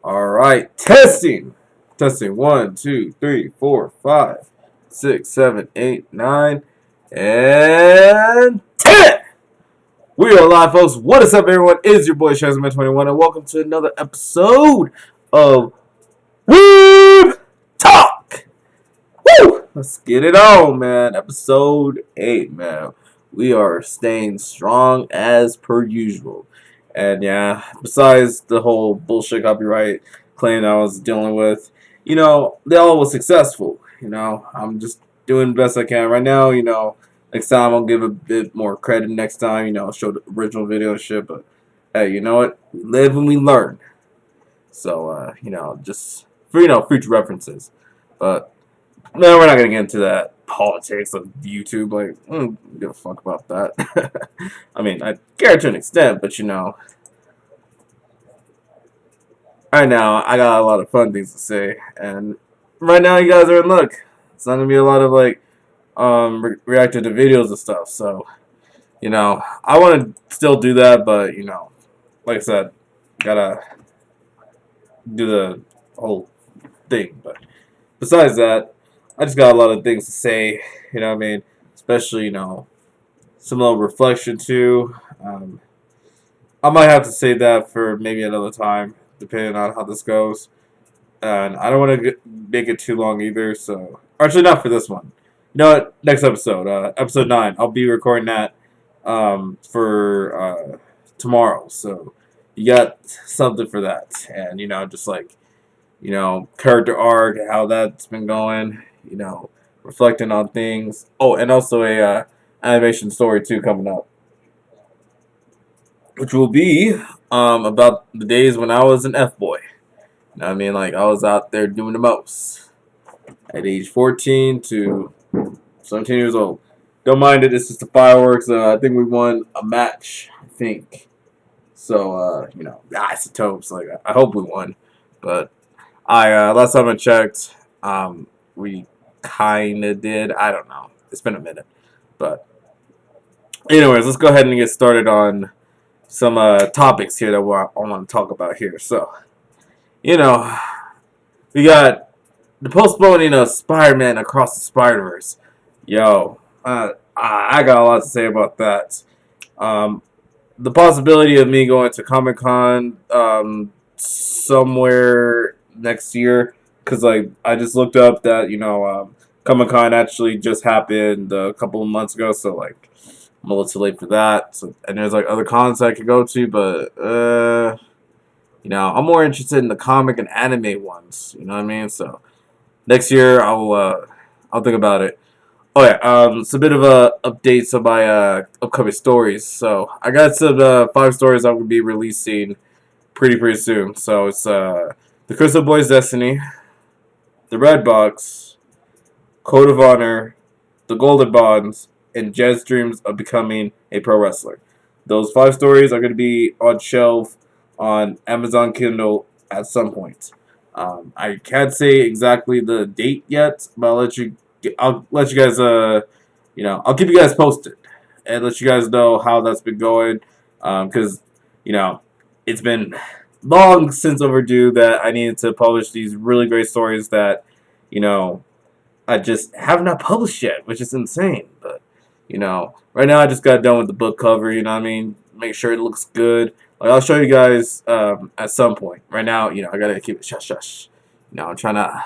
All right, testing. Testing. 1, 2, 3, 4, 5, 6, 7, 8, 9, and 10. We are live, folks. What is up, everyone? It is your boy Shazman21, and welcome to another episode of Weeb Talk. Woo! Let's get it on, man. Episode 8, man. We are staying strong as per usual. And yeah, besides the whole bullshit copyright claim I was dealing with, they all was successful. I'm just doing the best I can. Right now, next time I'll give a bit more credit next time, show the original video and shit. But hey, you know what? We live and we learn. So, just for, future references. But no, we're not gonna get into that politics of YouTube. Like, I don't give a fuck about that. I mean, I care to an extent, but right now I got a lot of fun things to say, and right now you guys are in luck. It's not gonna be a lot of like reacting to videos and stuff. So, I want to still do that, but like I said, gotta do the whole thing. But besides that, I just got a lot of things to say, you know what I mean? Especially, some little reflection too. I might have to save that for maybe another time, depending on how this goes. And I don't want to make it too long either, so... Actually, not for this one. You know what? Next episode, episode 9. I'll be recording that for tomorrow, so you got something for that. And, just like, character arc, how that's been going, reflecting on things. Oh, and also a animation story too coming up, which will be about the days when I was an F-boy. You know what I mean? Like, I was out there doing the most at age 14 to 17 years old. Don't mind it, it's just the fireworks. I think we won a match, I think. So, isotopes. Like, I hope we won. But last time I checked, we kind of did. I don't know. It's been a minute. But, anyways, let's go ahead and get started on some topics here that I want to talk about here. So, we got the postponing of Spider-Man Across the Spider-Verse. Yo, I got a lot to say about that. The possibility of me going to Comic-Con somewhere next year, because like I just looked up that Comic-Con actually just happened a couple of months ago, so like I'm a little too late for that. So, and there's like other cons I could go to, but I'm more interested in the comic and anime ones. You know what I mean? So next year I'll think about it. Oh yeah, it's a bit of updates of my upcoming stories. So I got some 5 stories I will be releasing pretty soon. So it's the Crystal Boys Destiny, the Red Box, Code of Honor, the Golden Bonds, and Jed's Dreams of Becoming a Pro Wrestler. Those 5 stories are going to be on shelf on Amazon Kindle at some point. I can't say exactly the date yet, but I'll let you guys I'll keep you guys posted and let you guys know how that's been going, because it's been long since overdue that I needed to publish these really great stories that I just have not published yet, which is insane. But right now I just got done with the book cover. You know what I mean? Make sure it looks good. Like, I'll show you guys at some point. Right now, I gotta keep it shush. I'm trying to,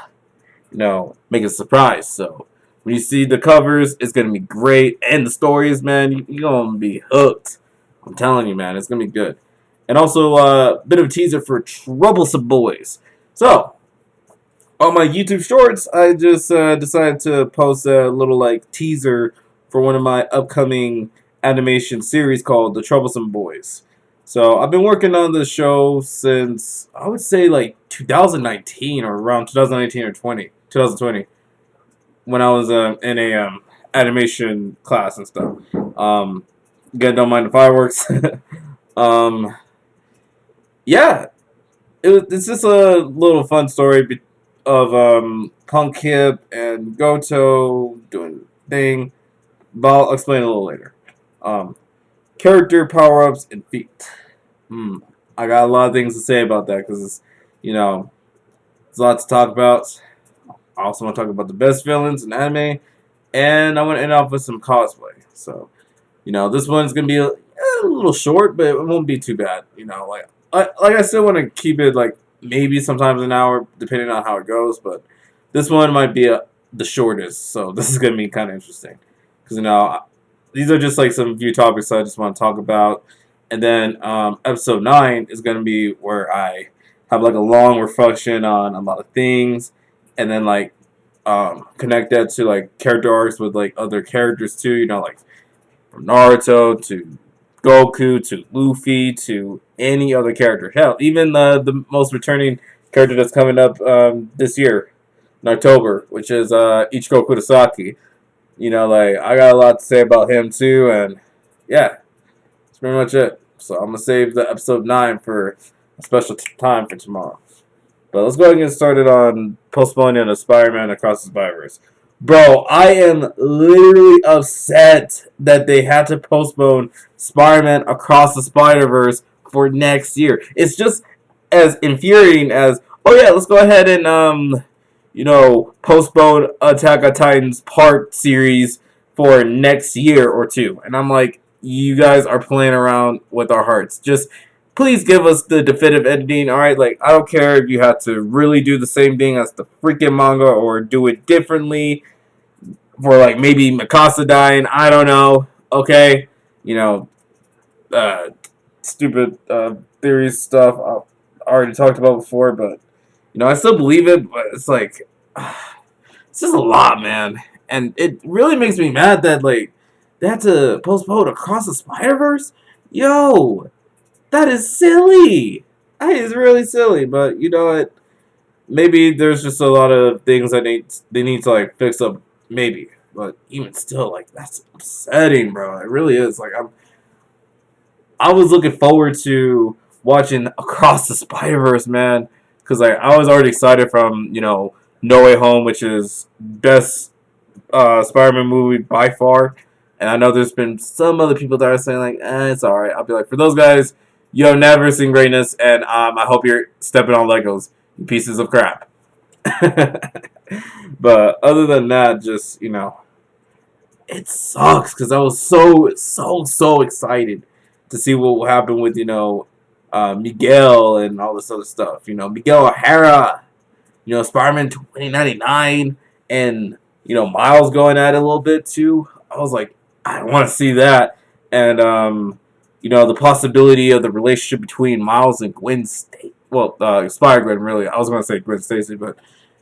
make it a surprise. So when you see the covers, it's gonna be great, and the stories, man, you're gonna be hooked. I'm telling you, man, it's gonna be good. And also, a bit of a teaser for Troublesome Boys. So on my YouTube Shorts, I just decided to post a little like teaser for one of my upcoming animation series called The Troublesome Boys. So I've been working on this show since I would say like 2019 or around 2019 or 2020 when I was in a animation class and stuff. Again, don't mind the fireworks. Yeah, it's just a little fun story of Punk Hip and Goto doing thing, but I'll explain a little later. Character power-ups and feat. I got a lot of things to say about that because You know, there's a lot to talk about. I also want to talk about the best villains in anime, and I want to end off with some cosplay. So, this one's gonna be a little short, but it won't be too bad. I still want to keep it like maybe sometimes an hour, depending on how it goes. But this one might be the shortest, so this is gonna be kind of interesting because these are just like some few topics I just want to talk about, and then episode 9 is gonna be where I have like a long reflection on a lot of things, and then like connect that to like character arcs with like other characters too. Like from Naruto to Goku to Luffy to any other character. Hell, even the most returning character that's coming up this year in October, which is Ichiko Kurosaki. Like I got a lot to say about him too, and yeah, that's pretty much it. So I'm gonna save the episode 9 for a special time for tomorrow. But let's go ahead and get started on postponing a Spider-Man Across the Spider-Verse. Bro, I am literally upset that they had to postpone Spider-Man Across the Spider-Verse for next year. It's just as infuriating as, oh yeah, let's go ahead and postpone Attack on Titan's part series for next year or two. And I'm like, you guys are playing around with our hearts. Just please give us the definitive ending. All right, like I don't care if you have to really do the same thing as the freaking manga or do it differently for like maybe Mikasa dying. I don't know. Okay, you know, uh, stupid theory stuff I already talked about before, but I still believe it. But it's like it's just a lot, man, and it really makes me mad that like they had to postpone Across the Spider Verse. Yo, that is silly. That is really silly. But you know what? Maybe there's just a lot of things that they need to like fix up. Maybe, but even still, like that's upsetting, bro. It really is. Like I was looking forward to watching Across the Spider Verse, man, because like I was already excited from No Way Home, which is best Spider-Man movie by far. And I know there's been some other people that are saying like, it's alright. I'll be like, for those guys, you have never seen greatness, and I hope you're stepping on Legos, you pieces of crap. But other than that, just it sucks because I was so excited to see what will happen with Miguel and all this other stuff. Miguel O'Hara, Spider-Man 2099, and Miles going at it a little bit too. I was like, I want to see that, and the possibility of the relationship between Miles and Gwen Stacy. Well, Spider-Gwen, really. I was going to say Gwen Stacy, but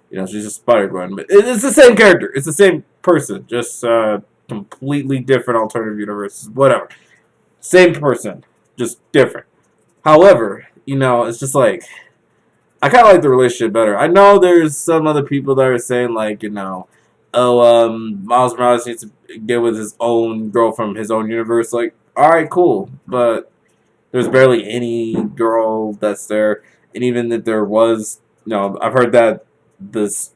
she's just Spider-Gwen. But it's the same character. It's the same person, just completely different alternative universes. Whatever, same person, just different. However, it's just like I kind of like the relationship better. I know there's some other people that are saying like, Miles Morales needs to get with his own girl from his own universe. Like, all right, cool, but there's barely any girl that's there, and even if there was, I've heard that this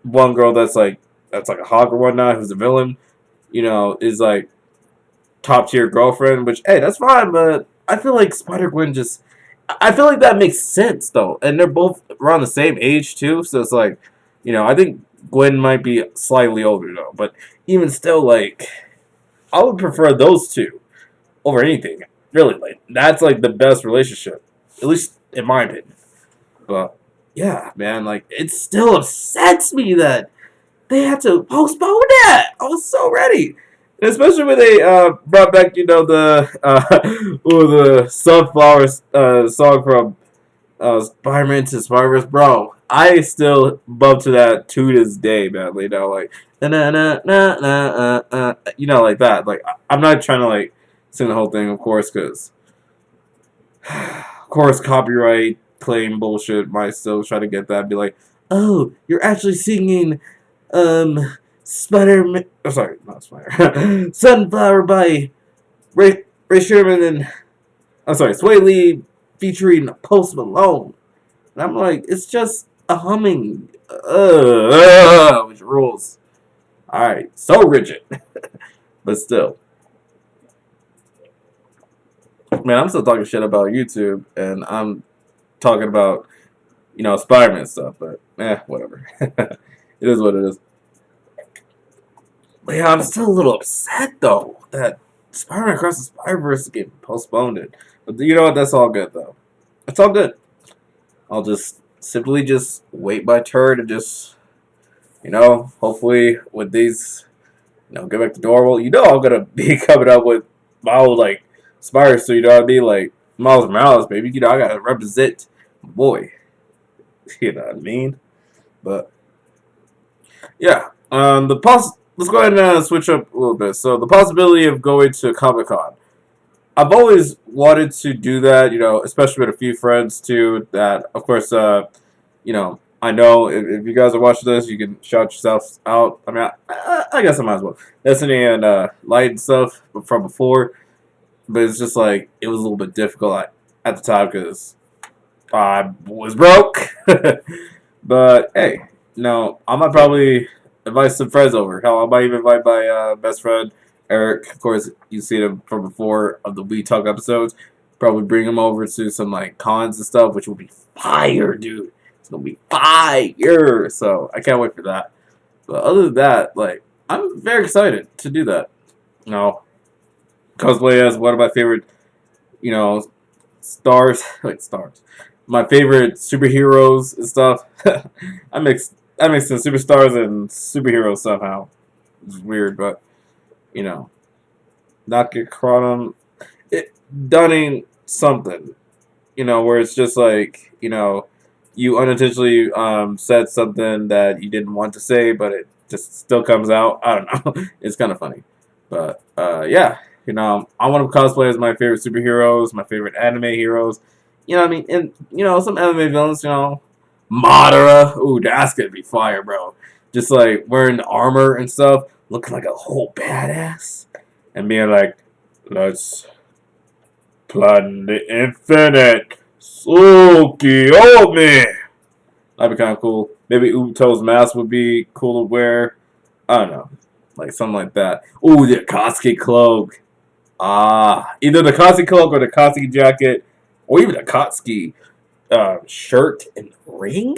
one girl that's like a hawk or whatnot, who's a villain, is like top tier girlfriend. Which hey, that's fine, but I feel like Spider Gwen just I feel like that makes sense though, and they're both around the same age too. So it's like, I think Gwen might be slightly older though, but even still, like, I would prefer those two over anything. Really, like that's like the best relationship, at least in my opinion. But yeah, man, like it still upsets me that they had to postpone that. I was so ready. And especially when they brought back, the Sunflower song from Spider-Man to Spider-Verse, bro. I still bump to that to this day, man. Like na na na na like that. Like I'm not trying to like sing the whole thing, of course, because of course copyright claim bullshit might still try to get that. Be like, oh, you're actually singing, Spider-Man. Oh, sorry, not Spider. Sunflower by Ray Sherman and I'm sorry, Sway Lee featuring Post Malone. And I'm like, it's just a humming. Which rules. Alright, so rigid. But still. Man, I'm still talking shit about YouTube, and I'm talking about Spider-Man stuff. But whatever. It is what it is. But yeah, I'm still a little upset though that Spider-Man Across the Spider-Verse is getting postponed. But you know what? That's all good though. It's all good. I'll just simply just wait my turn and just hopefully with these get back to normal. I'm gonna be coming up with my old like Spider suit. You know what I mean? Like Miles Morales, baby. I gotta represent my boy. You know what I mean? But yeah, let's go ahead and switch up a little bit. So the possibility of going to Comic Con. I've always wanted to do that, especially with a few friends too. That, of course, I know if you guys are watching this, you can shout yourselves out. I mean, I guess I might as well. Destiny and Light and stuff from before, but it's just like it was a little bit difficult at the time because I was broke. But hey, I might probably invite some friends over. Hell, I might even invite my best friend Eric. Of course, you see him from before of the We Talk episodes. Probably bring him over to some like cons and stuff, which will be fire, dude. It's gonna be fire. So I can't wait for that. But other than that, like I'm very excited to do that. Cosplay as one of my favorite, stars. Like stars. My favorite superheroes and stuff. I mix the superstars and superheroes somehow. It's weird, but you know, not get caught on it dunning something. Where it's just like you unintentionally said something that you didn't want to say, but it just still comes out. I don't know. It's kind of funny, but yeah. I want to cosplay as my favorite superheroes, my favorite anime heroes. You know what I mean? And, some anime villains, Madara. Ooh, that's gonna be fire, bro. Just like wearing armor and stuff, looking like a whole badass. And being like, let's plan the infinite. Tsukiyomi. That'd be kind of cool. Maybe Uto's mask would be cool to wear. I don't know. Like something like that. Ooh, the Akatsuki cloak. Either the Akatsuki cloak or the Akatsuki jacket. Or even a Akatsuki shirt and ring?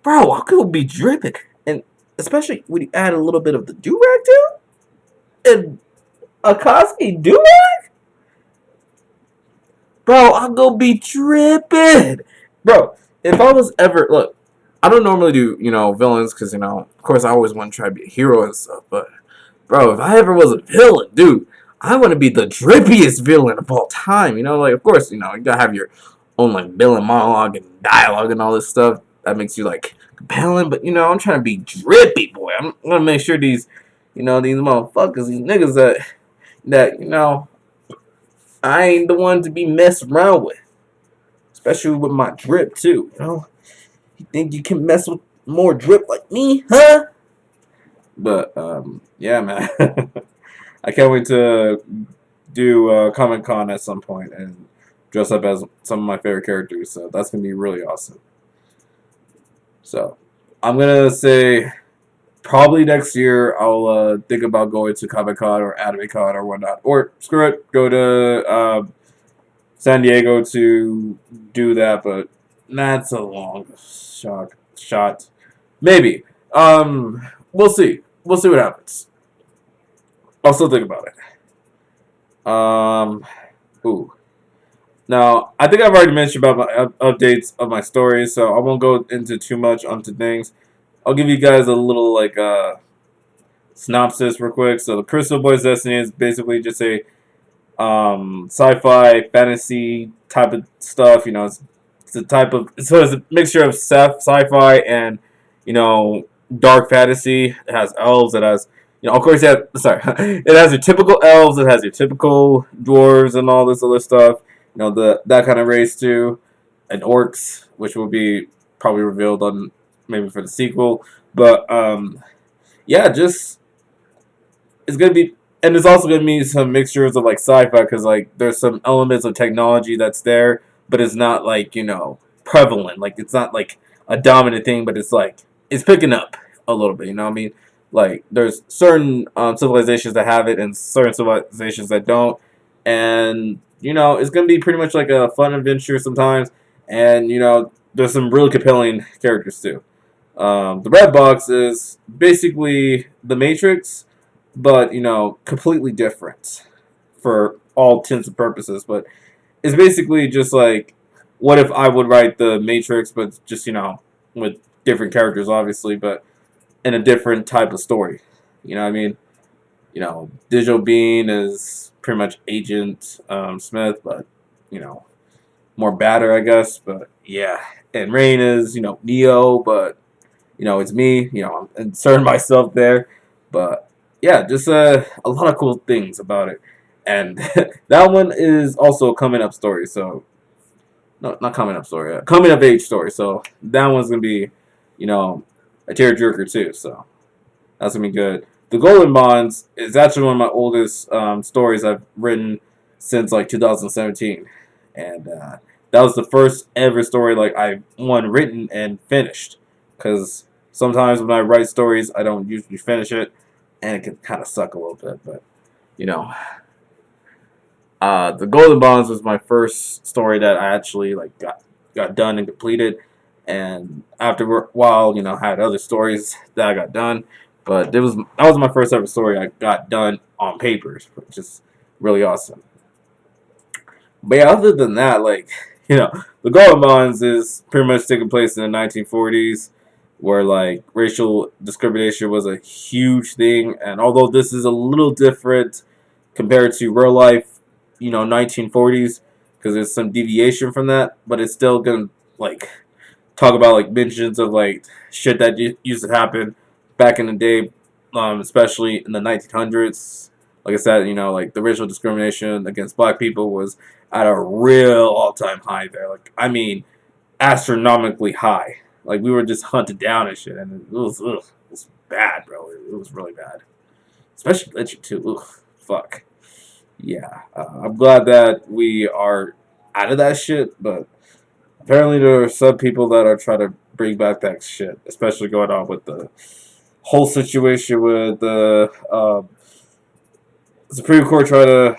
Bro, I could be dripping. And especially when you add a little bit of the do-rag too? And Akatsuki do-rag? Bro, I'm gonna be dripping. Bro, if I was ever... Look, I don't normally do, villains because, of course I always want to try to be a hero and stuff. But, bro, if I ever was a villain, dude, I want to be the drippiest villain of all time. Like, of course, you gotta have your own, like, villain monologue and dialogue and all this stuff. That makes you, like, compelling. But, I'm trying to be drippy, boy. I'm gonna make sure these motherfuckers, these niggas that, I ain't the one to be messed around with. Especially with my drip, too, You think you can mess with more drip like me, huh? But, yeah, man. I can't wait to do Comic Con at some point and dress up as some of my favorite characters. So that's going to be really awesome. So I'm going to say probably next year I'll think about going to Comic Con or Anime Con or whatnot. Or screw it, go to San Diego to do that. But that's a long shot. Maybe. We'll see. We'll see what happens. I'll still think about it. Ooh. Now, I think I've already mentioned about my updates of my stories, so I won't go into too much onto things. I'll give you guys a little, like, synopsis real quick. So, the Crystal Boys Destiny is basically just a sci-fi, fantasy type of stuff. It's a mixture of sci-fi and, dark fantasy. It has elves, it has... of course, it has your typical elves, it has your typical dwarves and all this other stuff. That kind of race too. And orcs, which will be probably revealed on maybe for the sequel. But, yeah, just, it's going to be, and there's also going to be some mixtures of, like, sci-fi, because, like, there's some elements of technology that's there, but it's not, like, prevalent. Like, it's not, like, a dominant thing, but it's, like, it's picking up a little bit, you know what I mean? Like, there's certain civilizations that have it and certain civilizations that don't. And, it's going to be pretty much like a fun adventure sometimes. And, there's some really compelling characters too. The red box is basically the Matrix, but completely different for all intents and purposes. But it's basically just like, what if I would write the Matrix, but just with different characters, obviously, but in a different type of story. You know what I mean? Digital Bean is pretty much Agent Smith, but you know, more badder, I guess. But yeah, and Rain is Neo, but it's me. I'm inserting myself there, but yeah, just a lot of cool things about it, and that one is also a coming up story. So no, not coming up story, coming of age story. So that one's gonna be, a tearjerker too. So that's gonna be good. The Golden Bonds is actually one of my oldest stories I've written since like 2017, and that was the first ever story like I written and finished. Because sometimes when I write stories, I don't usually finish it, and it can kind of suck a little bit. But you know, the Golden Bonds was my first story that I actually like got done and completed. And after a while, I had other stories that I got done, but that was my first ever story I got done on papers, which is really awesome. But yeah, other than that, like the Golden Bonds is pretty much taking place in the 1940s, where like racial discrimination was a huge thing. And although this is a little different compared to real life, 1940s, because there's some deviation from that, but it's still gonna like talk about like mentions of like shit that used to happen back in the day, especially in the 1900s. Like I said, like the racial discrimination against black people was at a real all-time high there. Like, I mean, astronomically high. Like, we were just hunted down and shit, and it was bad, bro. It was really bad, especially lynching too. Ugh, fuck. Yeah, I'm glad that we are out of that shit, but apparently there are some people that are trying to bring back that shit, especially going on with the whole situation with the Supreme Court trying to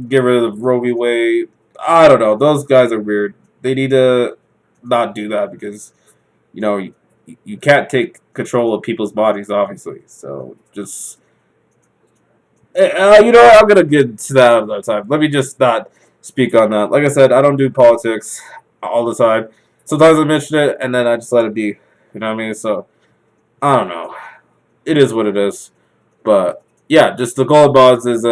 get rid of the Roe v. Wade. I don't know. Those guys are weird. They need to not do that because you know you, you can't take control of people's bodies, obviously. So just I'm gonna get to that another time. Let me just not speak on that. Like I said, I don't do politics all the time. Sometimes I mention it and then I just let it be. You know what I mean? So I don't know. It is what it is. But yeah, just the gold bonds is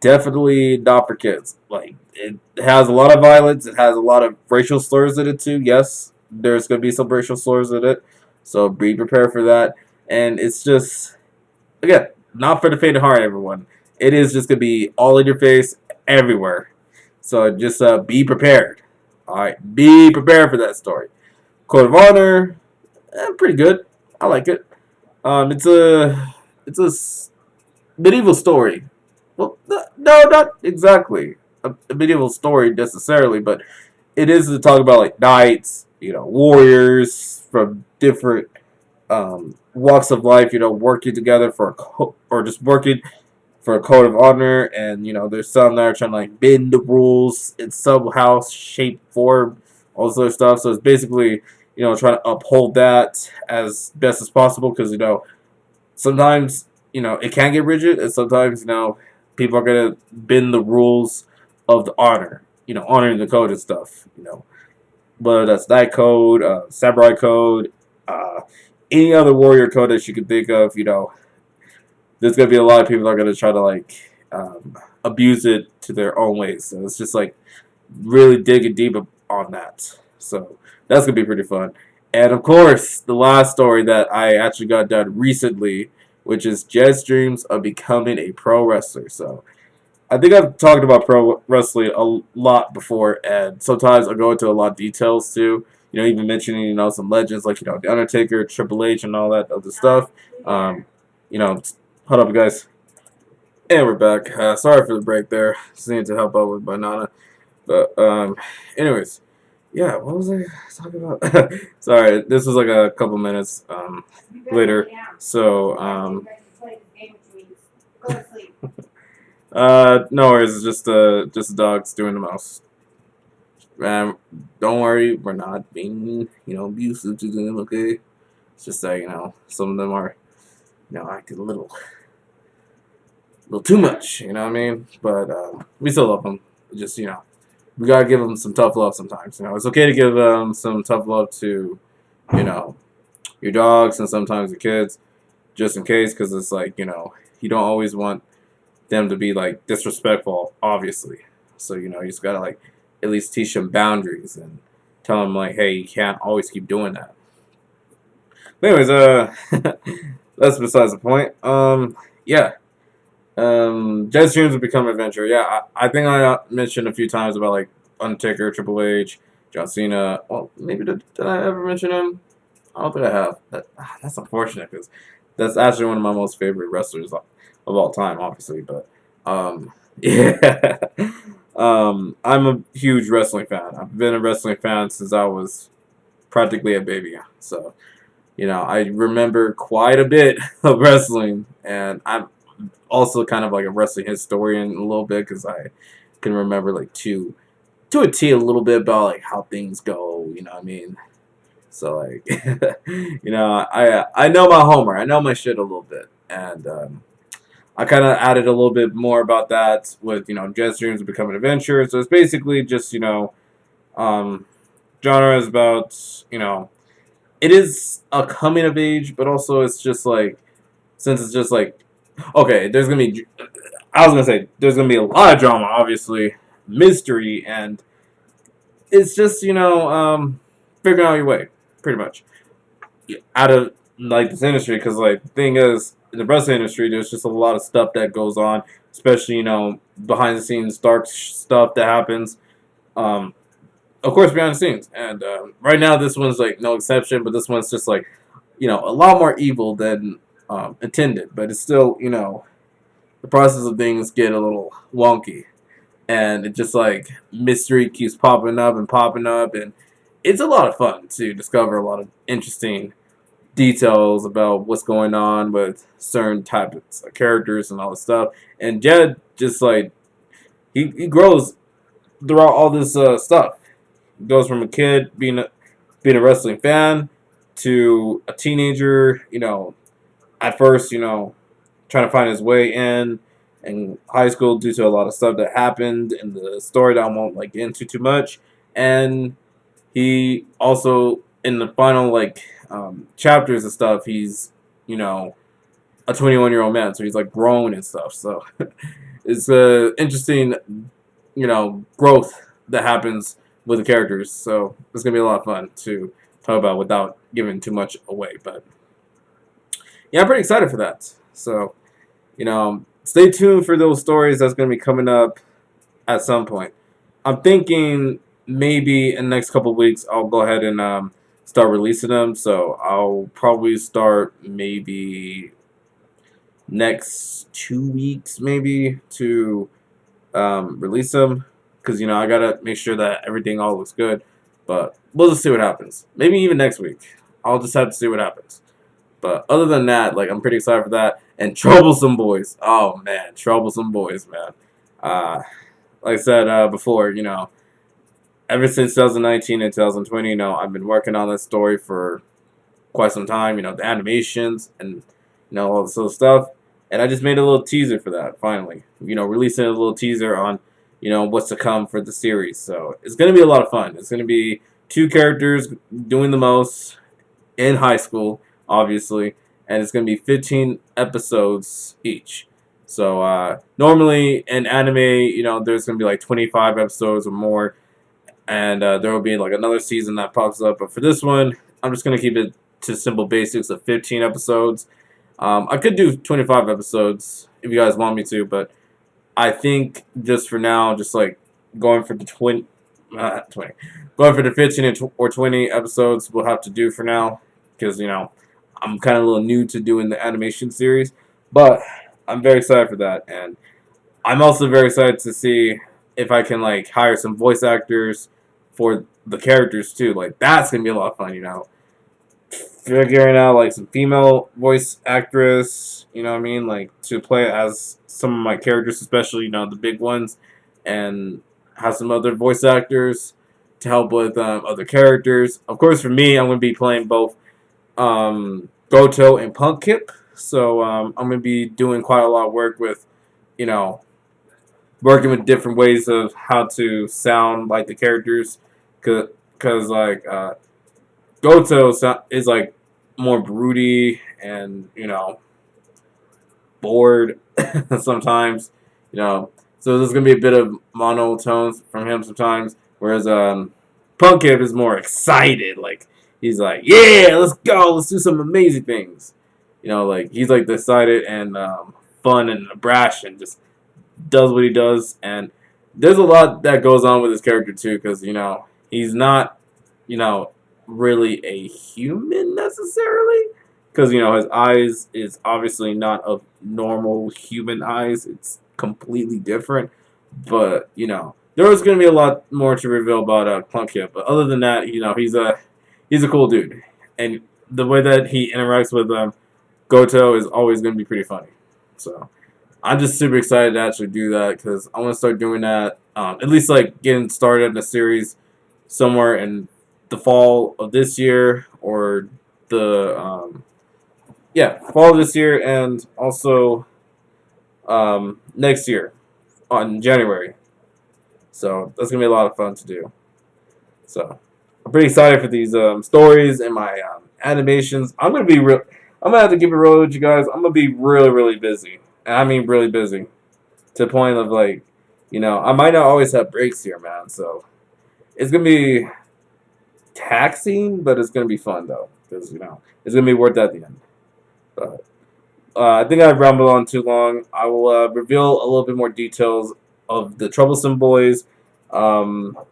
definitely not for kids. Like it has a lot of violence. It has a lot of racial slurs in it too. Yes, there's gonna be some racial slurs in it. So be prepared for that. And it's just again, not for the faint of heart, everyone. It is just gonna be all in your face, everywhere. So just be prepared. All right, be prepared for that story. Code of Honor, pretty good. I like it. It's a medieval story. Well, no, not exactly a medieval story necessarily, but it is to talk about like knights, warriors from different walks of life, working together for or just working for a code of honor, and there's some that are trying to like bend the rules in somehow, shape, form, all this other stuff. So it's basically trying to uphold that as best as possible because sometimes it can get rigid, and sometimes people are gonna bend the rules of the honor, honoring the code and stuff, whether that's that code, samurai code, uh, any other warrior code that you can think of, there's gonna be a lot of people that are gonna try to like abuse it to their own ways. So it's just like really digging deep on that. So that's gonna be pretty fun. And of course, the last story that I actually got done recently, which is Jed's dreams of becoming a pro wrestler. So I think I've talked about pro wrestling a lot before, and sometimes I go into a lot of details too. Even mentioning some legends like the Undertaker, Triple H, and all that other stuff. You know, hold up, guys, and we're back. Sorry for the break there. Just needed to help out with banana, but anyways, yeah. What was I talking about? Sorry, this was like a couple minutes later. So no worries. It's just the dogs doing the mouse. Um, don't worry, we're not being, abusive to them, okay? It's just that, some of them are, acting a little too much, you know what I mean? But we still love them. Just, we gotta give them some tough love sometimes. It's okay to give some tough love to, you know, your dogs and sometimes your kids, just in case, because it's like, you don't always want them to be like disrespectful, obviously. So, you just gotta like at least teach them boundaries and tell them like, hey, you can't always keep doing that. But anyways, that's besides the point. Yeah. Jet streams will become adventure. Yeah, I think I mentioned a few times about like Undertaker, Triple H, John Cena. Well, maybe did I ever mention him? I don't think I have. That's unfortunate because that's actually one of my most favorite wrestlers of all time, obviously. But yeah, I'm a huge wrestling fan. I've been a wrestling fan since I was practically a baby. So I remember quite a bit of wrestling, and I'm also kind of like a wrestling historian a little bit because I can remember like to a T a little bit about like how things go. You know what I mean? So like, I know my Homer. I know my shit a little bit, and I kind of added a little bit more about that with Jet Streams Become an Adventure. So it's basically just um, genre is about it is a coming of age, but also it's just like since it's just like okay, there's gonna be I was gonna say there's gonna be a lot of drama, obviously, mystery, and it's just figuring out your way, pretty much, out of like this industry. Because like the thing is, in the wrestling industry, there's just a lot of stuff that goes on, especially behind the scenes dark stuff that happens. Um, of course, behind the scenes, and right now this one's like no exception. But this one's just like a lot more evil than intended. But it's still the process of things get a little wonky, and it just like mystery keeps popping up, and it's a lot of fun to discover a lot of interesting details about what's going on with certain types of characters and all this stuff. And Jed just like he grows throughout all this stuff. He goes from a kid being a wrestling fan to a teenager. At first, trying to find his way in high school due to a lot of stuff that happened in the story that I won't like get into too much. And he also in the final like chapters and stuff, he's a 21-year-old man, so he's like grown and stuff. So it's a interesting growth that happens with the characters. So it's gonna be a lot of fun to talk about without giving too much away. But yeah, I'm pretty excited for that. So stay tuned for those stories that's going to be coming up at some point. I'm thinking maybe in the next couple of weeks I'll go ahead and start releasing them. So I'll probably start maybe next 2 weeks maybe to release them because I gotta make sure that everything all looks good. But we'll just see what happens. Maybe even next week. I'll just have to see what happens. But other than that, like I'm pretty excited for that. And Troublesome Boys. Oh man, Troublesome Boys, man. Uh, like I said before, ever since 2019 and 2020, I've been working on this story for quite some time. The animations and all this little stuff. And I just made a little teaser for that finally. Releasing a little teaser on what's to come for the series. So it's gonna be a lot of fun. It's gonna be two characters doing the most in high school, obviously, and it's going to be 15 episodes each. So normally in anime, there's going to be like 25 episodes or more, and there will be like another season that pops up. But for this one, I'm just going to keep it to simple basics of 15 episodes. I could do 25 episodes if you guys want me to, but I think just for now, just like going for the 20, going for the 15 or 20 episodes, we'll have to do for now because I'm kind of a little new to doing the animation series, but I'm very excited for that, and I'm also very excited to see if I can like hire some voice actors for the characters too. Like that's gonna be a lot of fun, figuring out like some female voice actress, you know what I mean, like to play as some of my characters, especially the big ones, and have some other voice actors to help with other characters. Of course, for me, I'm going to be playing both Goto and Punk Kip. So I'm going to be doing quite a lot of work with, you know, working with different ways of how to sound like the characters. Because like, Goto is like more broody and, bored sometimes, So there's gonna be a bit of monotones from him sometimes, whereas Punk Kid is more excited. Like he's like, yeah, let's go, let's do some amazing things. Like he's like decided and fun and brash and just does what he does. And there's a lot that goes on with his character too, because he's not, you know, really a human necessarily, because his eyes is obviously not of normal human eyes. It's completely different. But there is going to be a lot more to reveal about Plunkett. But other than that, he's a cool dude, and the way that he interacts with Goto is always going to be pretty funny. So I'm just super excited to actually do that, because I want to start doing that. At least like getting started in a series somewhere in the fall of this year, or the fall of this year, and also next year on January. So that's gonna be a lot of fun to do. So I'm pretty excited for these stories and my animations. I'm gonna have to keep it real with you guys. I'm gonna be really, really busy, and I mean really busy, to the point of like, I might not always have breaks here, man. So it's gonna be taxing, but it's gonna be fun though, because it's gonna be worth it at the end. But I think I've rambled on too long. I will reveal a little bit more details of the Troublesome Boys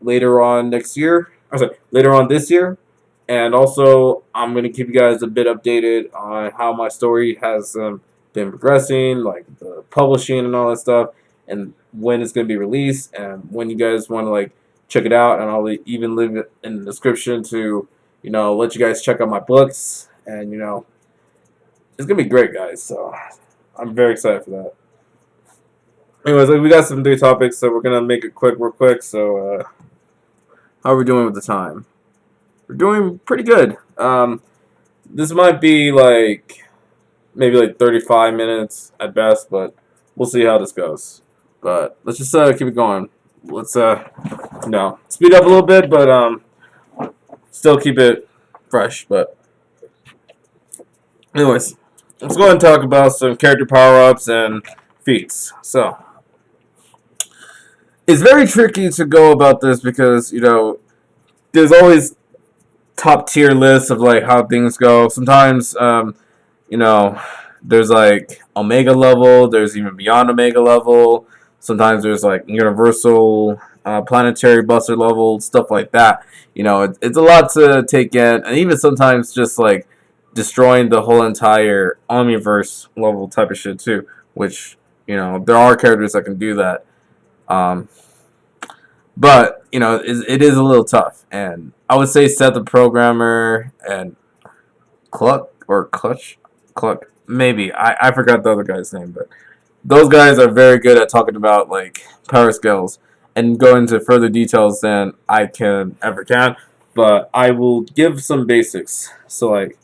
later on next year. Or sorry, later on this year. And also, I'm going to keep you guys a bit updated on how my story has been progressing, like the publishing and all that stuff, and when it's going to be released, and when you guys want to like check it out. And I'll even leave it in the description to, let you guys check out my books. And, it's going to be great, guys. So I'm very excited for that. Anyways, we got some new topics, so we're going to make it real quick. So, how are we doing with the time? We're doing pretty good. This might be like maybe like 35 minutes at best, but we'll see how this goes. But let's just keep it going. Let's speed up a little bit, but still keep it fresh. But anyways, let's go ahead and talk about some character power-ups and feats. So it's very tricky to go about this, because there's always top tier lists of like how things go. Sometimes there's like Omega level, there's even beyond Omega level. Sometimes there's like universal planetary buster level, stuff like that. It's a lot to take in, and even sometimes just like destroying the whole entire Omniverse level type of shit too, which there are characters that can do that. But it is a little tough, and I would say Seth the Programmer and Cluck, maybe I forgot the other guy's name, but those guys are very good at talking about like power skills and go into further details than I can. But I will give some basics. So like,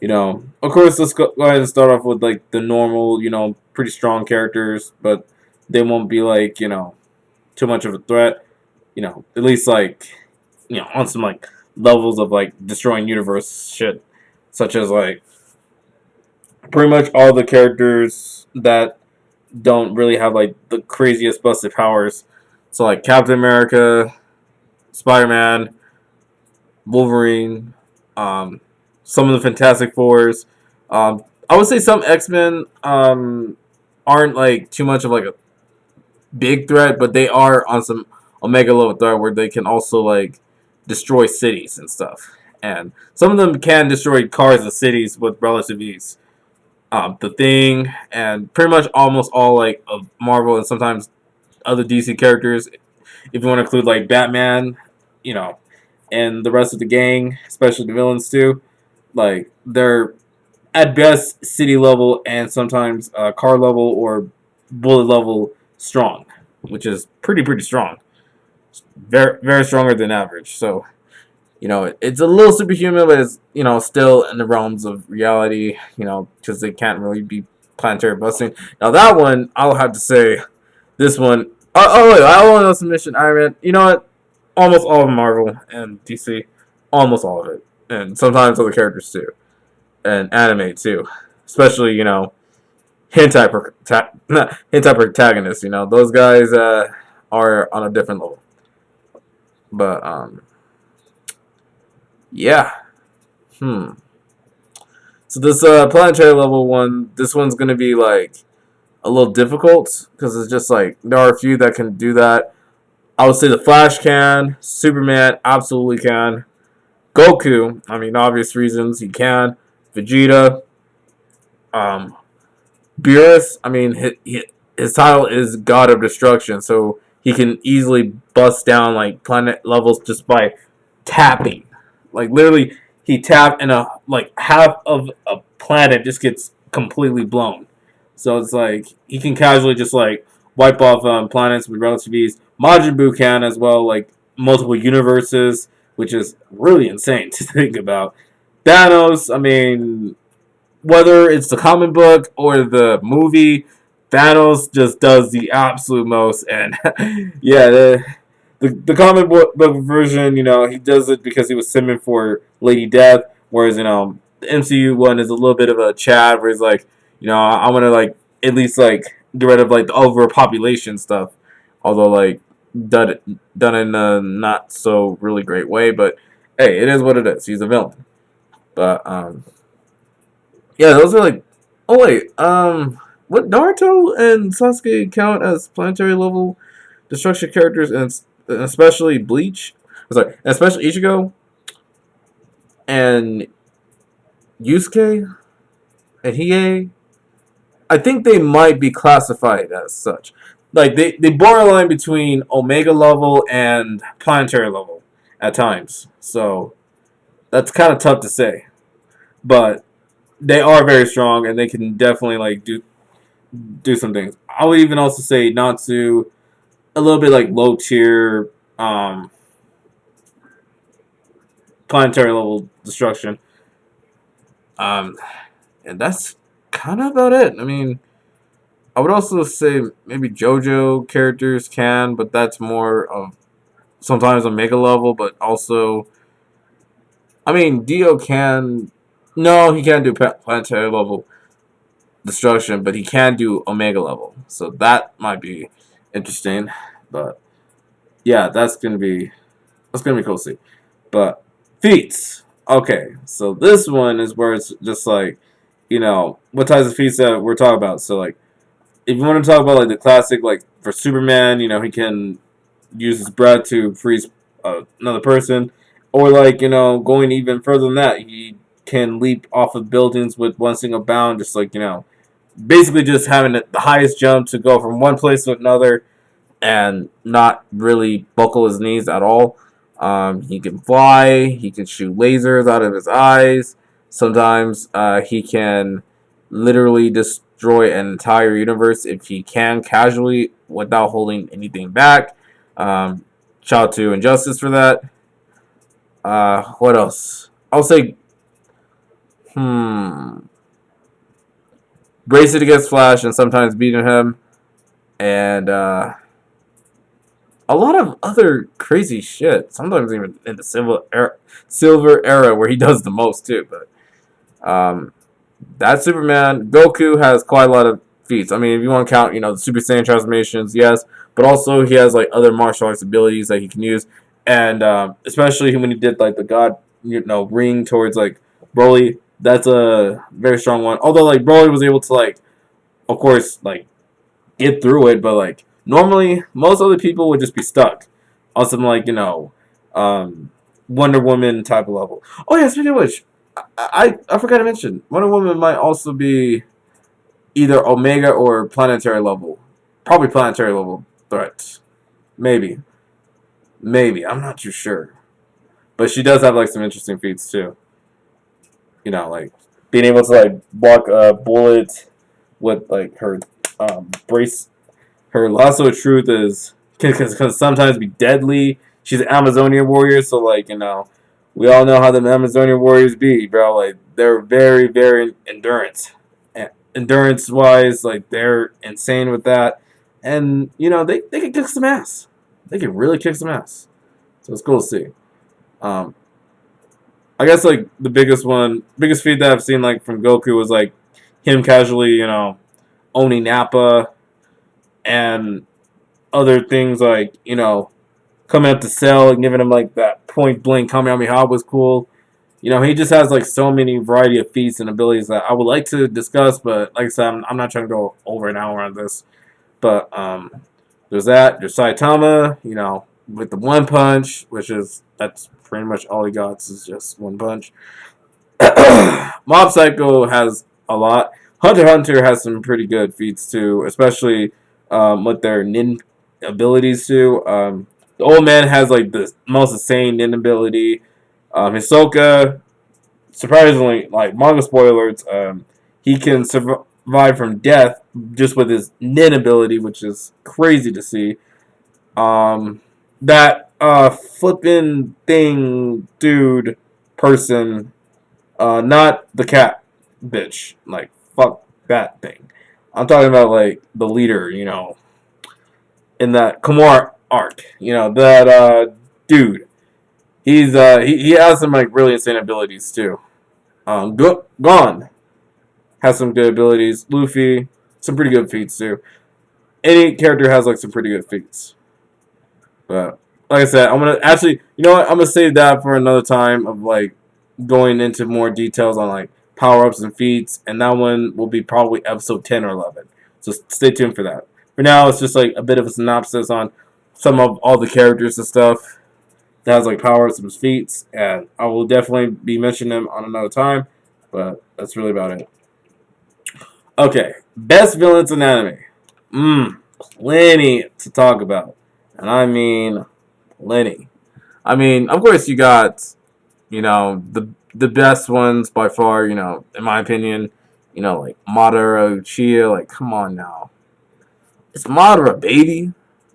of course, let's go ahead and start off with like the normal, pretty strong characters, but they won't be like too much of a threat. At least like, on some like levels of like destroying universe shit, such as like pretty much all the characters that don't really have like the craziest busted powers. So like Captain America, Spider-Man, Wolverine, some of the Fantastic Fours. I would say some X-Men aren't like too much of like a big threat, but they are on some Omega level threat where they can also like destroy cities and stuff. And some of them can destroy cars and cities with relative ease. The Thing, and pretty much almost all like of Marvel and sometimes other DC characters, if you want to include like Batman, and the rest of the gang, especially the villains too. Like they're at best city level and sometimes car level or bullet level strong, which is pretty strong. very stronger than average. So it's a little superhuman, but it's still in the realms of reality. Because they can't really be planetary busting. Now that one, I'll have to say, this one. Wait, I want to submission Iron Man. You know what? Almost all of Marvel and DC, almost all of it, and sometimes other characters too, and anime too, especially hentai protagonists. Those guys are on a different level. But yeah. Hmm. So this planetary level one, this one's gonna be like a little difficult because it's just like there are a few that can do that. I would say the Flash can, Superman absolutely can, Goku. I mean, obvious reasons he can. Vegeta, um, Beerus. I mean, his title is God of Destruction, so he can easily bust down like planet levels just by tapping. Like literally, he tapped and like half of a planet just gets completely blown. So it's like he can casually just like wipe off planets with relative ease. Majin Buu can as well, like multiple universes, which is really insane to think about. Thanos, I mean, whether it's the comic book or the movie, Thanos just does the absolute most. And yeah, the comic book version, he does it because he was simming for Lady Death, whereas the MCU one is a little bit of a Chad, where he's like, I want to like at least like get rid of like the overpopulation stuff, although like done in a not so really great way, but hey, it is what it is. He's a villain, but yeah, those are like, oh wait, what Naruto and Sasuke count as planetary level destruction characters, and especially Bleach. Sorry, especially Ichigo and Yusuke and Hiei. I think they might be classified as such. Like they borderline between Omega level and planetary level at times. So that's kind of tough to say, but they are very strong and they can definitely like do some things. I would even also say Natsu a little bit like low tier planetary level destruction. Um, and that's kind of about it. I mean, I would also say maybe JoJo characters can, but that's more of sometimes a mega level, but also, I mean, Dio can. No, he can't do planetary level destruction, but he can do Omega level. So that might be interesting. But yeah, that's gonna be cool to see. But feats. Okay, so this one is where it's just like, what types of feats that we're talking about. So like, if you want to talk about like the classic, like for Superman, he can use his breath to freeze another person, or like going even further than that, he can leap off of buildings with one single bound, just like basically just having the highest jump to go from one place to another and not really buckle his knees at all. He can fly. He can shoot lasers out of his eyes. Sometimes he can literally destroy an entire universe if he can casually without holding anything back. Shout out to Injustice for that. What else? I'll say, brace it against Flash and sometimes beating him. And a lot of other crazy shit. Sometimes even in the silver era where he does the most too. But that's Superman. Goku has quite a lot of feats. I mean, if you want to count, the Super Saiyan transformations, yes, but also he has like other martial arts abilities that he can use, and especially when he did like the God, ring towards like Broly. That's a very strong one. Although like Broly was able to like, of course, like get through it, but like normally most other people would just be stuck on some like Wonder Woman type of level. Oh yeah, speaking of which, I forgot to mention Wonder Woman might also be either Omega or planetary level. Probably planetary level threats. Maybe. I'm not too sure. But she does have like some interesting feats too. Like being able to like block a bullet with like her brace. Her lasso of truth is can sometimes be deadly. She's an Amazonian warrior, so like we all know how the Amazonian warriors be, bro. Like they're very very endurance wise, like they're insane with that, and they can kick some ass. They can really kick some ass. So it's cool to see. Um, I guess like the biggest feat that I've seen like from Goku was like him casually, owning Nappa and other things like coming up to Cell and giving him like that point blank Kamehameha was cool. He just has like so many variety of feats and abilities that I would like to discuss, but like I said, I'm not trying to go over an hour on this. But there's that. There's Saitama, with the one punch, that's pretty much all he got is just one punch. Mob Psycho has a lot. Hunter x Hunter has some pretty good feats too, especially with their nin abilities too. The old man has like the most insane nin ability. Hisoka, surprisingly, like manga spoilers, he can survive from death just with his nin ability, which is crazy to see. That flipping thing, dude, person, not the cat bitch. Like, fuck that thing. I'm talking about, like, the leader, in that Kimura arc. That, dude. He has some, like, really insane abilities, too. Gon has some good abilities. Luffy, some pretty good feats, too. Any character has, like, some pretty good feats. But, like I said, I'm gonna, actually, you know what? I'm gonna save that for another time of, like, going into more details on like power-ups and feats, and that one will be probably episode 10 or 11. So stay tuned for that. For now, it's just like a bit of a synopsis on some of all the characters and stuff that has like power-ups and feats, and I will definitely be mentioning them on another time, but that's really about it. Okay, best villains in anime. Plenty to talk about, and I mean plenty. I mean, of course, you got the best ones by far, in my opinion, like Madara Uchiha, like come on now. It's Madara, baby.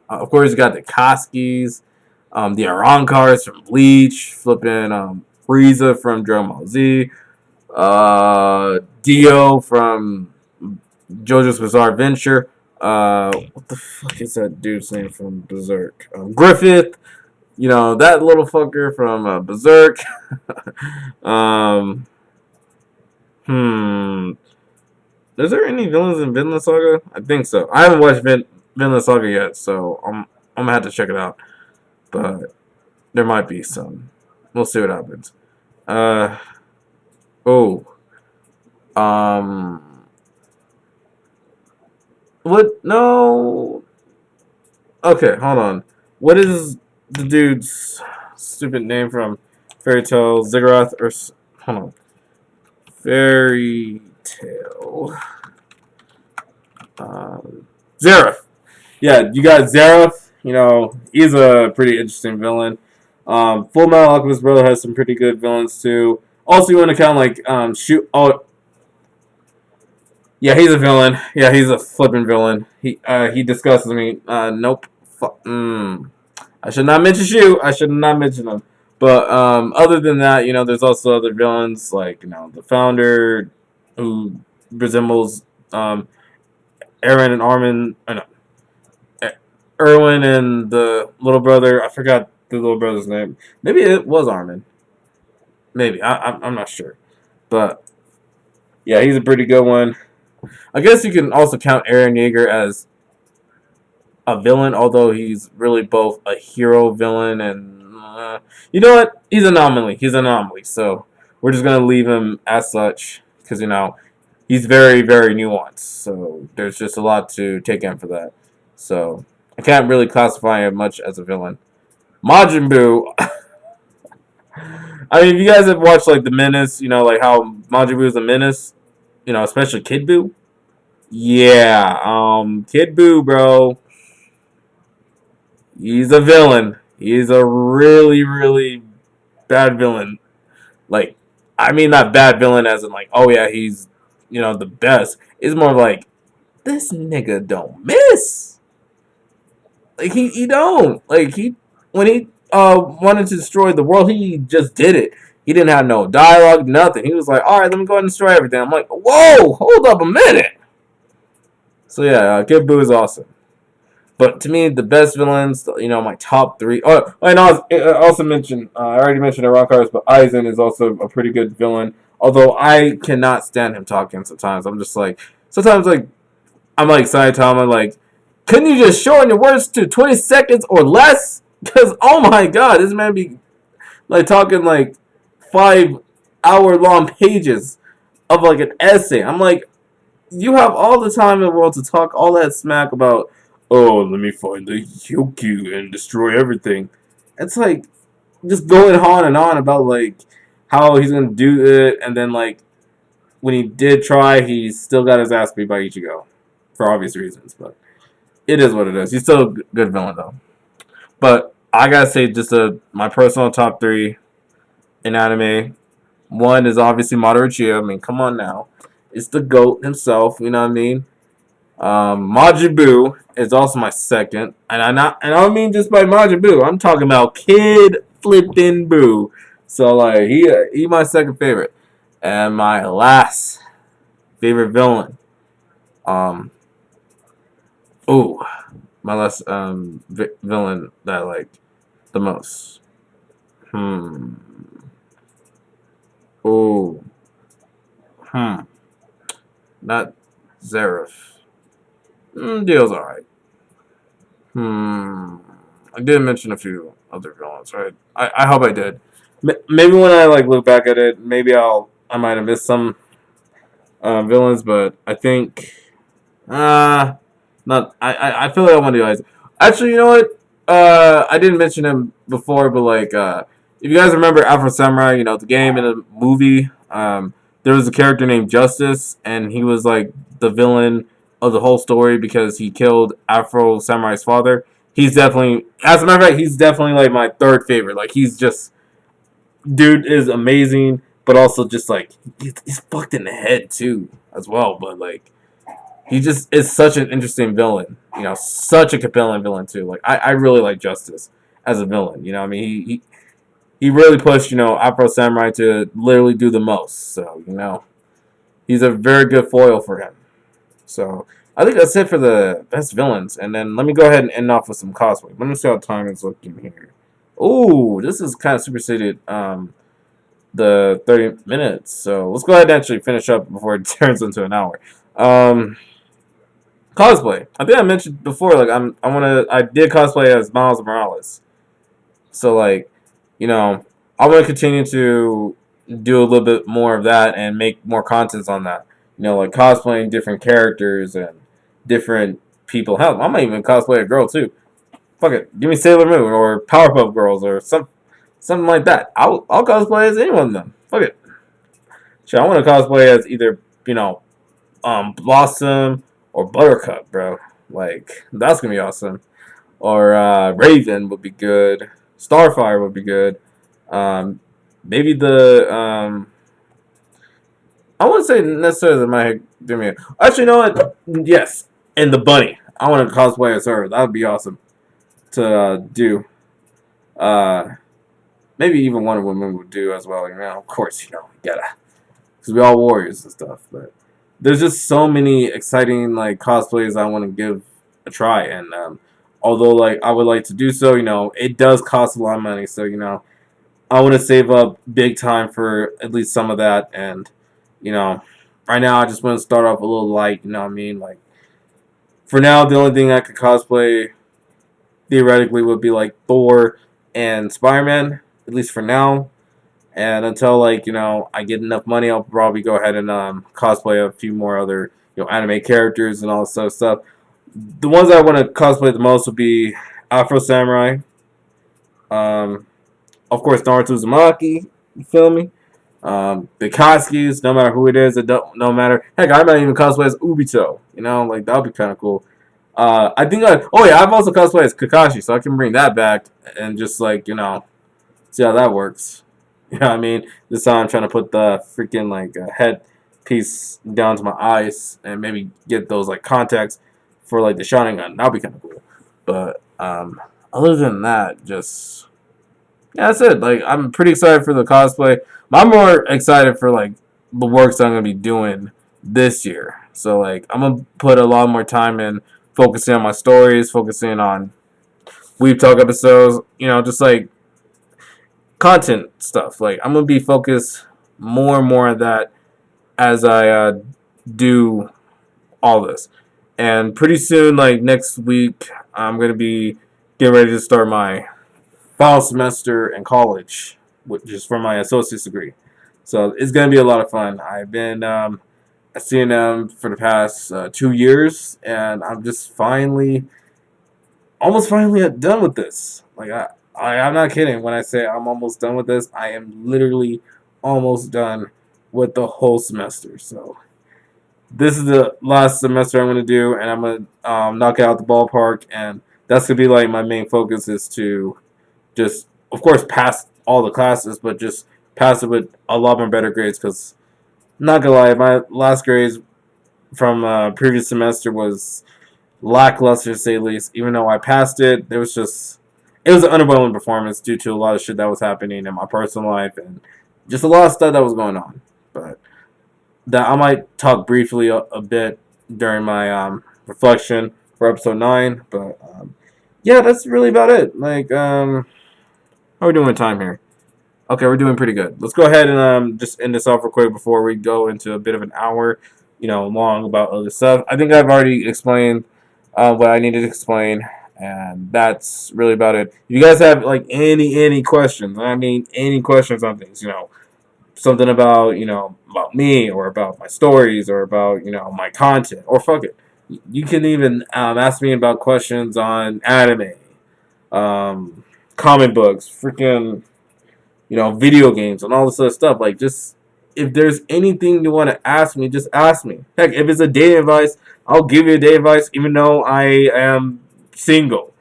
Of course you got the Koskis, the Arankars from Bleach, flipping Frieza from Dragon Ball Z, Dio from JoJo's Bizarre Adventure. What the fuck is that dude's name from Berserk? Griffith. That little fucker from Berserk. um, Is there any villains in Vinland Saga? I think so. I haven't watched Vinland Saga yet, so I'm gonna have to check it out. But there might be some. We'll see what happens. Oh. What? No. Okay, hold on. What is the dude's stupid name from Fairy Tale Ziggurat? Or hold on. Fairy Tale. Zeref. Yeah, you got Zeref. He's a pretty interesting villain. Full Metal Alchemist Brother has some pretty good villains too. Also, you want to count like shoot. Oh, yeah, he's a villain. Yeah, he's a flipping villain. He disgusts me. Nope. I should not mention Shu. I should not mention him. But other than that, there's also other villains like the founder, who resembles Aaron and Armin. No, Erwin and the little brother. I forgot the little brother's name. Maybe it was Armin. Maybe I'm not sure. But yeah, he's a pretty good one. I guess you can also count Eren Yeager as a villain, although he's really both a hero villain and you know what? He's an anomaly. He's an anomaly. So we're just gonna leave him as such because he's very very nuanced. So there's just a lot to take in for that. So I can't really classify him much as a villain. Majin Buu. I mean, if you guys have watched like the Menace, like how Majin Buu is a menace, especially Kid Buu. Yeah, Kid Buu, bro. He's a villain. He's a really, really bad villain. Like, I mean, not bad villain as in like, oh yeah, he's, the best. It's more like, this nigga don't miss. Like he don't like he when he wanted to destroy the world, he just did it. He didn't have no dialogue, nothing. He was like, all right, let me go ahead and destroy everything. I'm like, whoa, hold up a minute. So yeah, Kid Buu is awesome. But to me, the best villains, my top three. Oh, and I also mentioned, I already mentioned Rockars, but Aizen is also a pretty good villain. Although I cannot stand him talking sometimes. I'm just like, sometimes like, I'm like Saitama, like, couldn't you just shorten your words to 20 seconds or less? Because, oh my god, this man be like talking like 5 hour long pages of like an essay. I'm like, you have all the time in the world to talk all that smack about, oh, let me find the Hyokyu and destroy everything. It's like just going on and on about like how he's gonna do it, and then like when he did try, he still got his ass beat by Ichigo for obvious reasons. But it is what it is. He's still a good villain though. But I gotta say, just my personal top three in anime. One is obviously Madara Uchiha. I mean, come on now, it's the GOAT himself. You know what I mean? Majin Buu is also my second, and I don't mean just by Majin Buu. I'm talking about Kid Flippin' Buu. So like he my second favorite, and my last favorite villain. Um, oh, my last villain that I like the most. Hmm. Oh. Hmm. Not Zeref. Deal's alright. I did mention a few other villains, right? I hope I did. Maybe when I like look back at it, maybe I might have missed some villains, but I think not. I feel like I want to do Isaac. Actually, you know what? I didn't mention him before, but like if you guys remember Afro Samurai, the game and the movie, there was a character named Justice, and he was like the villain of the whole story because he killed Afro Samurai's father. He's definitely, as a matter of fact, he's definitely like my third favorite. Like he's just, dude is amazing, but also just like he's fucked in the head too as well. But like he just is such an interesting villain. Such a compelling villain too. Like I really like Justice as a villain. I mean he really pushed Afro Samurai to literally do the most. So he's a very good foil for him. So I think that's it for the best villains. And then let me go ahead and end off with some cosplay. Let me see how time is looking here. Oh, this is kind of superseded the 30 minutes. So let's go ahead and actually finish up before it turns into an hour. Cosplay. I think I mentioned before, like I did cosplay as Miles Morales. So like, I want to continue to do a little bit more of that and make more contents on that. Like cosplaying different characters and different people. Hell, I might even cosplay a girl too. Fuck it, give me Sailor Moon or Powerpuff Girls or something like that. I'll cosplay as any one of them. Fuck it. Shit, I want to cosplay as either Blossom or Buttercup, bro. Like that's gonna be awesome. Or Raven would be good. Starfire would be good. Maybe the I wouldn't say necessarily the My Academia. Actually, you know what? Yes, and the bunny. I want to cosplay as her. That would be awesome to do. Uh, Maybe even Wonder Woman would do as well. Of course, gotta, because we all warriors and stuff. But there's just so many exciting like cosplays I want to give a try, and although like I would like to do so, it does cost a lot of money. So I want to save up big time for at least some of that, and right now I just want to start off a little light. You know what I mean? Like for now, the only thing I could cosplay theoretically would be like Thor and Spider-Man, at least for now. And until like I get enough money, I'll probably go ahead and cosplay a few more other anime characters and all this other stuff. The ones I want to cosplay the most would be Afro Samurai. Of course, Naruto Uzumaki. You feel me? The Koskis, no matter who it is, no matter. Heck, I might even cosplay as Ubito. Like that would be kind of cool. I think oh yeah, I've also cosplayed as Kakashi, so I can bring that back and just like see how that works. You know what I mean? This time I'm trying to put the freaking like head piece down to my eyes and maybe get those like contacts for like the Sharingan. That'd be kind of cool. But other than that, just yeah, that's it. Like I'm pretty excited for the cosplay. I'm more excited for like the works I'm gonna be doing this year. So like I'm gonna put a lot more time in focusing on my stories, focusing on Weeb Talk episodes. You know, just like content stuff. Like I'm gonna be focused more and more on that as I do all this. And pretty soon, like next week, I'm gonna be getting ready to start my fall semester in college, which is for my associate's degree. So it's gonna be a lot of fun. I've been seeing them for the past 2 years, and I'm just almost finally done with this. Like I'm not kidding when I say I'm almost done with this. I am literally almost done with the whole semester. So this is the last semester I'm gonna do, and I'm gonna knock it out the ballpark, and that's gonna be like my main focus is to just, of course, pass all the classes, but just pass it with a lot more better grades. Because not gonna lie, my last grades from previous semester was lackluster to say the least. Even though I passed it, it was an underwhelming performance due to a lot of shit that was happening in my personal life and just a lot of stuff that was going on. But that I might talk briefly a bit during my reflection for episode 9. But yeah, that's really about it. Like how are we doing with time here? Okay, we're doing pretty good. Let's go ahead and just end this off real quick before we go into a bit of an hour, long about other stuff. I think I've already explained what I needed to explain, and that's really about it. If you guys have like any questions, I mean any questions on things, something about about me or about my stories or about my content, or fuck it, you can even ask me about questions on anime, um, comic books, freaking video games and all this other stuff. Like, just if there's anything you want to ask me, just ask me. Heck, if it's a dating advice, I'll give you a dating advice, even though I am single.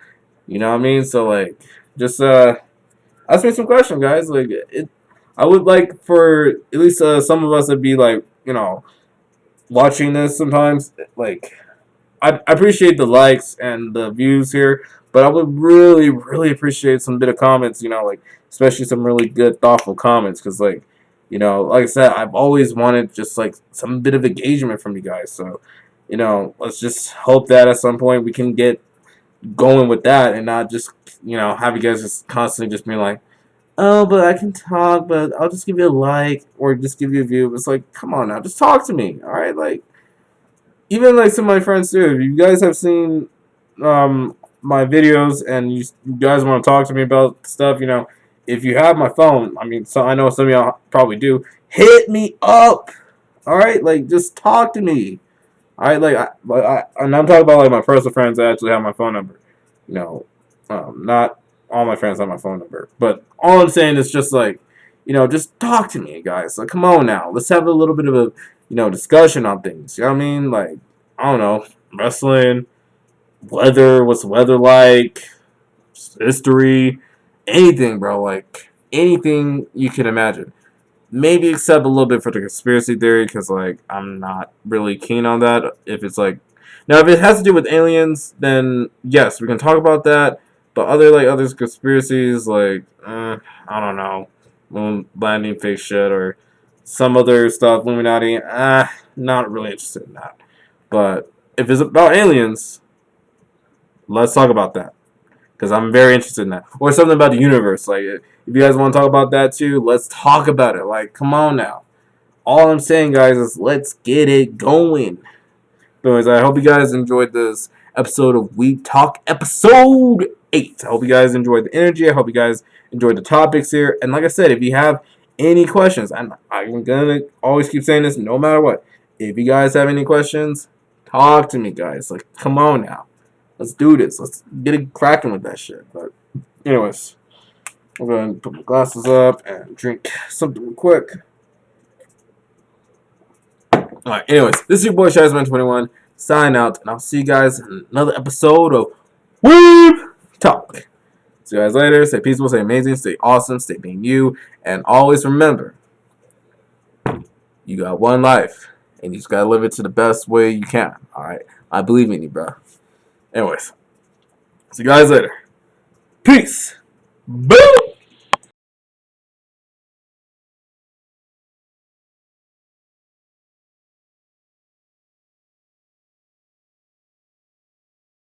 You know what I mean? So like, just ask me some questions, guys. Like, I would like for at least some of us to be like, watching this sometimes. Like, I appreciate the likes and the views here, but I would really, really appreciate some bit of comments, like, especially some really good, thoughtful comments, because, like, like I said, I've always wanted just, like, some bit of engagement from you guys, so, let's just hope that at some point we can get going with that and not just, have you guys just constantly just being like, oh, but I can talk, but I'll just give you a like, or just give you a view. It's like, come on now, just talk to me, alright? Like, even like some of my friends too. If you guys have seen my videos and you guys want to talk to me about stuff, if you have my phone, I mean, so I know some of y'all probably do. Hit me up, all right? Like, just talk to me, all right? And I'm talking about like my personal friends that actually have my phone number. Not all my friends have my phone number, but all I'm saying is just like, just talk to me, guys. Like, come on now, let's have a little bit of a discussion on things. You know what I mean? Like, I don't know, wrestling, weather, what's the weather like, history, anything, bro. Like, anything you can imagine. Maybe except a little bit for the conspiracy theory, because, like, I'm not really keen on that. If it's like, now, if it has to do with aliens, then yes, we can talk about that. But other conspiracies, like, I don't know, moon landing fake shit, or some other stuff, Illuminati, not really interested in that. But if it's about aliens, let's talk about that, because I'm very interested in that. Or something about the universe. Like, if you guys want to talk about that too, let's talk about it. Like, come on now. All I'm saying, guys, is let's get it going. But anyways, I hope you guys enjoyed this episode of Weeb Talk, episode 8. I hope you guys enjoyed the energy. I hope you guys enjoyed the topics here. And like I said, if you have any questions, and I'm gonna always keep saying this no matter what. If you guys have any questions, talk to me, guys. Like, come on now. Let's do this. Let's get it cracking with that shit. But anyways, I'm going to put my glasses up and drink something real quick. Alright, anyways, this is your boy Shizeman21, sign out, and I'll see you guys in another episode of Weeb Talk. See you guys later. Stay peaceful, stay amazing, stay awesome, stay being you, and always remember, you got one life, and you just gotta live it to the best way you can. Alright, I believe in you, bro. Anyways, See you guys later. Peace. Boom.